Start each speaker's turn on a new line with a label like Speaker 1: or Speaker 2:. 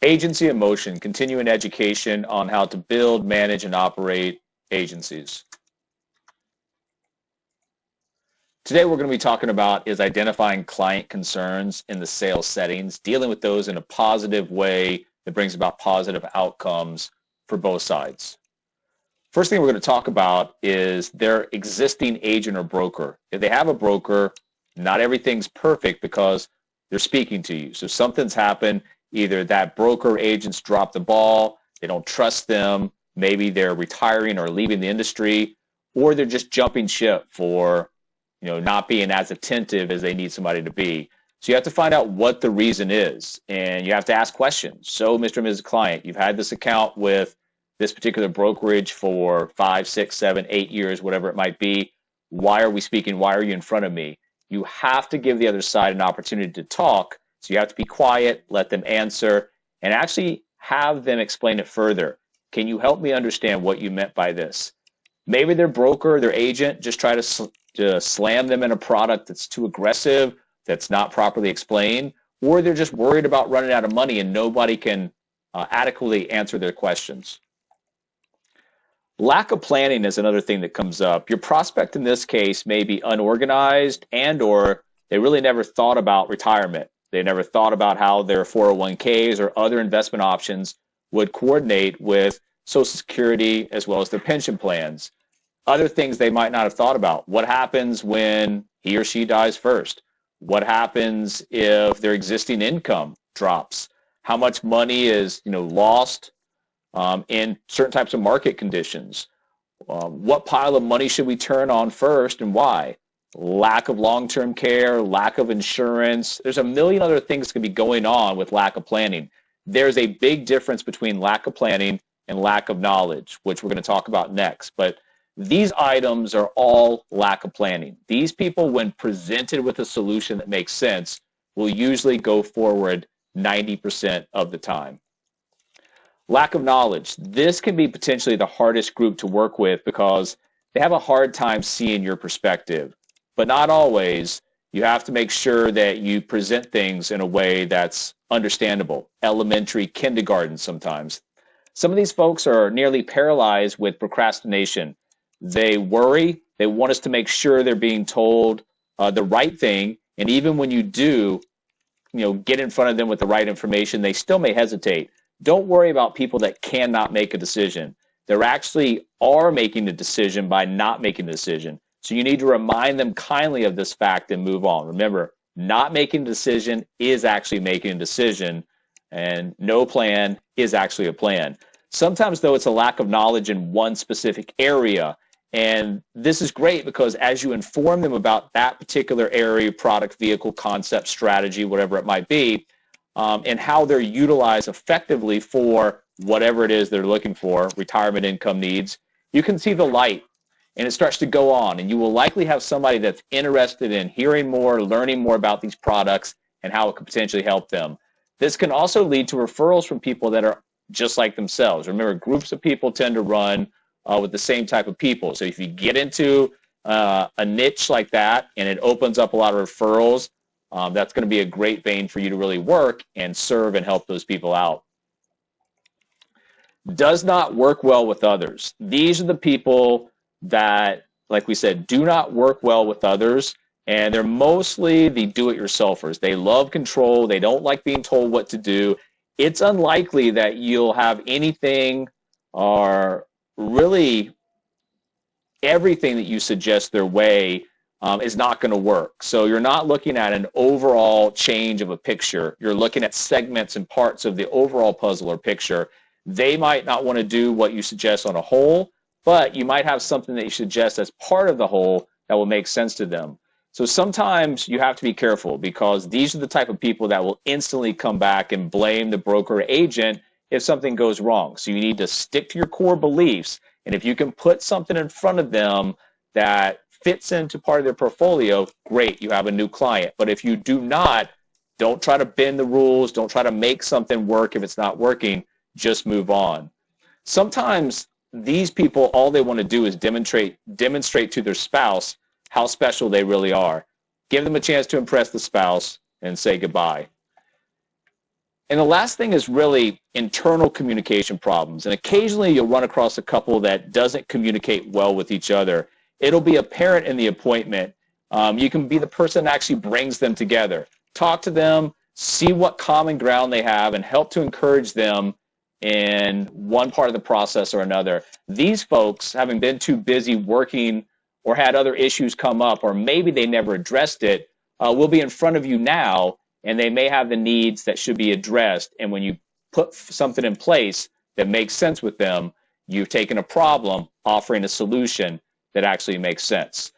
Speaker 1: Agency in Motion, continuing education on how to build, manage, and operate agencies. Today we're going to be talking about is identifying client concerns in the sales settings, dealing with those in a positive way that brings about positive outcomes for both sides. First thing we're going to talk about is their existing agent or broker. If they have a broker, not everything's perfect because they're speaking to you. So something's happened. Either that broker or agents dropped the ball, they don't trust them, maybe they're retiring or leaving the industry, or they're just jumping ship for not being as attentive as they need somebody to be. So you have to find out what the reason is, and you have to ask questions. So Mr. and Mrs. Client, you've had this account with this particular brokerage for 5, 6, 7, 8 years, whatever it might be. Why are we speaking? Why are you in front of me? You have to give the other side an opportunity to talk. So you have to be quiet, let them answer, and actually have them explain it further. Can you help me understand what you meant by this? Maybe their broker, their agent, just try to slam them in a product that's too aggressive, that's not properly explained, or they're just worried about running out of money and nobody can adequately answer their questions. Lack of planning is another thing that comes up. Your prospect in this case may be unorganized and/or they really never thought about retirement. They never thought about how their 401ks or other investment options would coordinate with Social Security as well as their pension plans. Other things they might not have thought about. What happens when he or she dies first? What happens if their existing income drops? How much money is lost in certain types of market conditions? What pile of money should we turn on first and why? Lack of long-term care, lack of insurance. There's a million other things that can be going on with lack of planning. There's a big difference between lack of planning and lack of knowledge, which we're going to talk about next. But these items are all lack of planning. These people, when presented with a solution that makes sense, will usually go forward 90% of the time. Lack of knowledge. This can be potentially the hardest group to work with because they have a hard time seeing your perspective. But not always. You have to make sure that you present things in a way that's understandable. Elementary, kindergarten sometimes. Some of these folks are nearly paralyzed with procrastination. They worry. They want us to make sure they're being told the right thing. And even when you do, get in front of them with the right information, they still may hesitate. Don't worry about people that cannot make a decision. They actually are making the decision by not making the decision. So you need to remind them kindly of this fact and move on. Remember, not making a decision is actually making a decision, and no plan is actually a plan. Sometimes, though, it's a lack of knowledge in one specific area. And this is great because as you inform them about that particular area, product, vehicle, concept, strategy, whatever it might be, and how they're utilized effectively for whatever it is they're looking for, retirement income needs, you can see the light. And it starts to go on, and you will likely have somebody that's interested in hearing more, learning more about these products and how it could potentially help them. This can also lead to referrals from people that are just like themselves. Remember, groups of people tend to run with the same type of people. So if you get into a niche like that and it opens up a lot of referrals, that's going to be a great vein for you to really work and serve and help those people out. Does not work well with others. These are the people that, like we said, do not work well with others, and they're mostly the do-it-yourselfers. They love control. They don't like being told what to do. It's unlikely that you'll have anything or really everything that you suggest their way is not going to work. So you're not looking at an overall change of a picture. You're looking at segments and parts of the overall puzzle or picture. They might not want to do what you suggest on a whole, but you might have something that you suggest as part of the whole that will make sense to them. So sometimes you have to be careful because these are the type of people that will instantly come back and blame the broker or agent if something goes wrong. So you need to stick to your core beliefs. And if you can put something in front of them that fits into part of their portfolio, great, you have a new client. But if you do not, don't try to bend the rules. Don't try to make something work if it's not working. Just move on. Sometimes these people, all they want to do is demonstrate to their spouse how special they really are. Give them a chance to impress the spouse and say goodbye. And the last thing is really internal communication problems. And occasionally you'll run across a couple that doesn't communicate well with each other. It'll be apparent in the appointment. You can be the person that actually brings them together. Talk to them, see what common ground they have, and help to encourage them in one part of the process or another. These folks, having been too busy working or had other issues come up, or maybe they never addressed it, will be in front of you now, and they may have the needs that should be addressed. And when you put something in place that makes sense with them, you've taken a problem, offering a solution that actually makes sense.